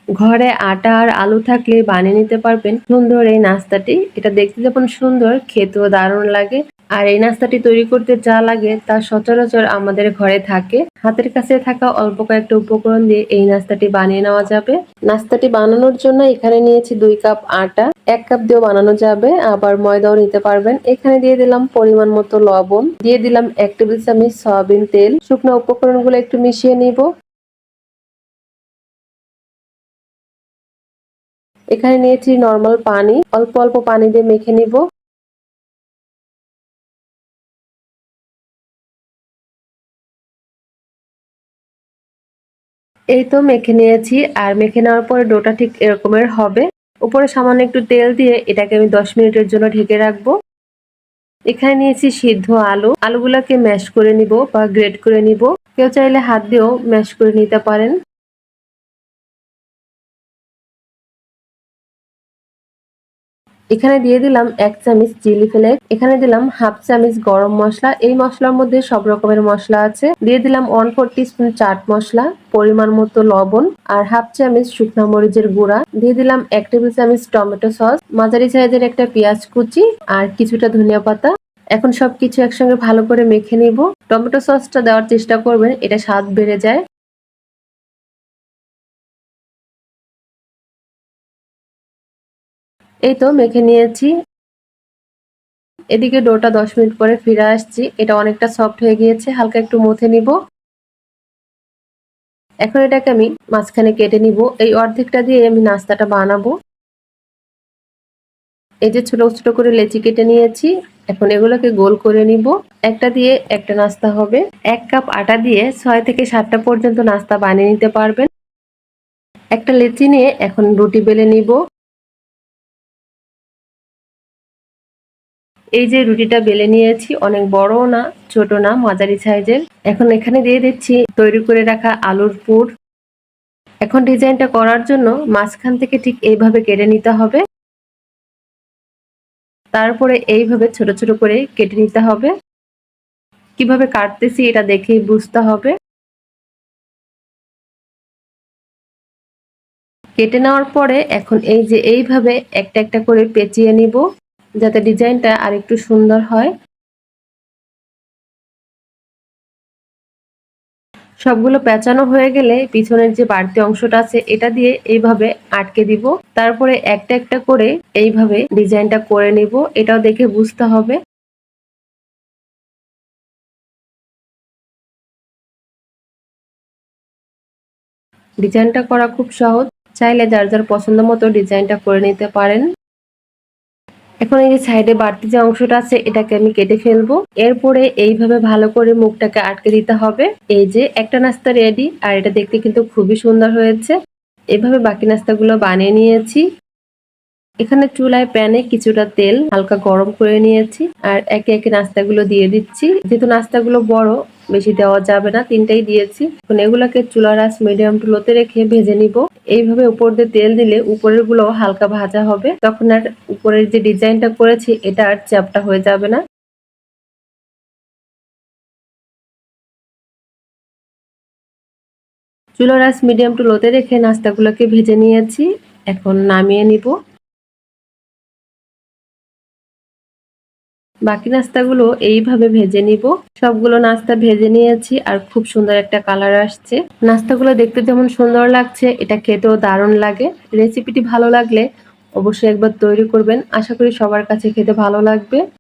ঘরে আটা আর আলু থাকলে বানিয়ে নিতে পারবেন সুন্দর এই নাস্তাটি। এটা দেখতে যেমন সুন্দর, খেতেও দারুণ লাগে। আর এই নাস্তাটি তৈরি করতে যা লাগে তা সচরাচর আমাদের ঘরে থাকে। হাতের কাছে থাকা অল্প কয়েকটা উপকরণ দিয়ে এই নাস্তাটি বানিয়ে নেওয়া যাবে। নাস্তাটি বানানোর জন্য এখানে নিয়েছি 2 কাপ আটা। 1 কাপ দিয়েও বানানো যাবে, আবার ময়দাও নিতে পারবেন। এখানে দিয়ে দিলাম পরিমাণ মতো লবণ, দিয়ে দিলাম 1 টেবিল চামচ সয়াবিন তেল। শুকনো উপকরণগুলো একটু মিশিয়ে নিব। এখানে নিয়েছি নরমাল পানি, অল্প অল্প পানি দিয়ে মেখে নিব। এই তো মেখে নিয়েছি। আর মেখে নেওয়ার পরে ডোটা ঠিক এরকমের হবে। উপরে সামান্য একটু তেল দিয়ে এটাকে আমি 10 মিনিটের জন্য ঢেকে রাখবো। এখানে নিয়েছি সিদ্ধ আলু। আলুগুলোকে ম্যাশ করে নিব বা গ্রেট করে নিব। কেউ চাইলে হাত দিয়েও ম্যাশ করে নিতে পারেন। এখানে দিয়ে দিলাম 1 চামচ চিলি ফ্লেক্স, এখানে দিলাম হাফ চামচ গরম মসলা। এই মশলার মধ্যে সব রকমের মশলা আছে। দিয়ে দিলাম 1/4 টিস্পুন চাট মশলা, পরিমাণ মতো লবণ আর হাফ চামচ শুকনো মরিচের গুঁড়া। দিয়ে দিলাম 1 টেবিল চামচ টমেটো সস, মাঝারি সাইজের একটা পেঁয়াজ কুচি আর কিছুটা ধনিয়া পাতা। এখন সবকিছু একসঙ্গে ভালো করে মেখে নিব। টমেটো সসটা দেওয়ার চেষ্টা করবেন, এটা স্বাদ বেড়ে যায়। এই তো মেখে নিয়েছি। এদিকে ডোটা 10 মিনিট পরে ফিরে আসছি। এটা অনেকটা সফট হয়ে গিয়েছে, হালকা একটু মথে নিব। এখন এটাকে আমি মাঝখানে কেটে নিব। এই অর্ধেকটা দিয়ে আমি নাস্তাটা বানাবো। এই যে ছোট ছোট করে লেচি কেটে নিয়েছি। এখন এগুলোকে গোল করে নিব। একটা দিয়ে একটা নাস্তা হবে। 1 কাপ আটা দিয়ে 6 থেকে 7টা পর্যন্ত নাস্তা বানিয়ে নিতে পারবেন। একটা লেচি নিয়ে এখন রুটি বেলে নিব। এই যে রুটিটা বেলে নিয়েছি, অনেক বড়ও না ছোট না, মাঝারি সাইজের। এখন এখানে দিয়ে দিচ্ছি তৈরি করে রাখা আলুর পুর। এখন ডিজাইনটা করার জন্য মাঝখান থেকে ঠিক এইভাবে কেটে নিতে হবে। তারপরে এইভাবে ছোট ছোট করে কেটে নিতে হবে। কিভাবে কাটতেছি এটা দেখেই বুঝতে হবে। কেটে নেওয়ার পরে এখন এই যে এইভাবে একটা একটা করে পেঁচিয়ে নিব, যাতে ডিজাইনটা আরেকটু সুন্দর হয়। সবগুলো পেঁচানো হয়ে গেলে পিছনের যে বাড়তি অংশটা আছে এটা দিয়ে এইভাবে আটকে দিব। তারপরে একটা একটা করে এইভাবে ডিজাইনটা করে নিব, এটাও দেখে বুঝতে হবে। ডিজাইনটা করা খুব সহজ, চাইলে যার যার পছন্দ মতো ডিজাইনটা করে নিতে পারেন। এখন এই যে সাইডে বাড়তি যে অংশটা আছে এটাকে আমি কেটে ফেলবো। এরপরে এইভাবে ভালো করে মুখটাকে আটকে দিতে হবে। এই যে একটা নাস্তা রেডি, আর এটা দেখতে কিন্তু খুবই সুন্দর হয়েছে। এভাবে বাকি নাস্তাগুলো বানিয়ে নিয়েছি। এখানে চুলায় প্যানে কিছুটা তেল হালকা গরম করে নিয়েছি আর একে একে নাস্তাগুলো দিয়ে দিচ্ছি। যেহেতু নাস্তাগুলো বড়, বেশি দেওয়া যাবে না, 3টাই দিয়েছি। এখন এগুলোকে চুলার আঁচ মিডিয়াম টু লোতে রেখে ভেজে নিব। এইভাবে উপর দিয়ে তেল দিলে উপরের গুলো হালকা ভাজা হবে, তখন আর উপরের যে ডিজাইনটা করেছি এটা আর চ্যাপ্টা হয়ে যাবে না। চুলার আঁচ মিডিয়াম টু লোতে রেখে নাস্তাগুলোকে ভেজে নিয়েছি। এখন নামিয়ে নিব। বাকি নাস্তাগুলো এইভাবে ভেজে নিব। সবগুলো নাস্তা ভেজে নিয়েছি আর খুব সুন্দর একটা কালার আসছে। নাস্তাগুলো দেখতে যেমন সুন্দর লাগছে, এটা খেতেও দারুণ লাগে। রেসিপিটি ভালো লাগলে অবশ্যই একবার তৈরি করবেন। আশা করি সবার কাছে খেতে ভালো লাগবে।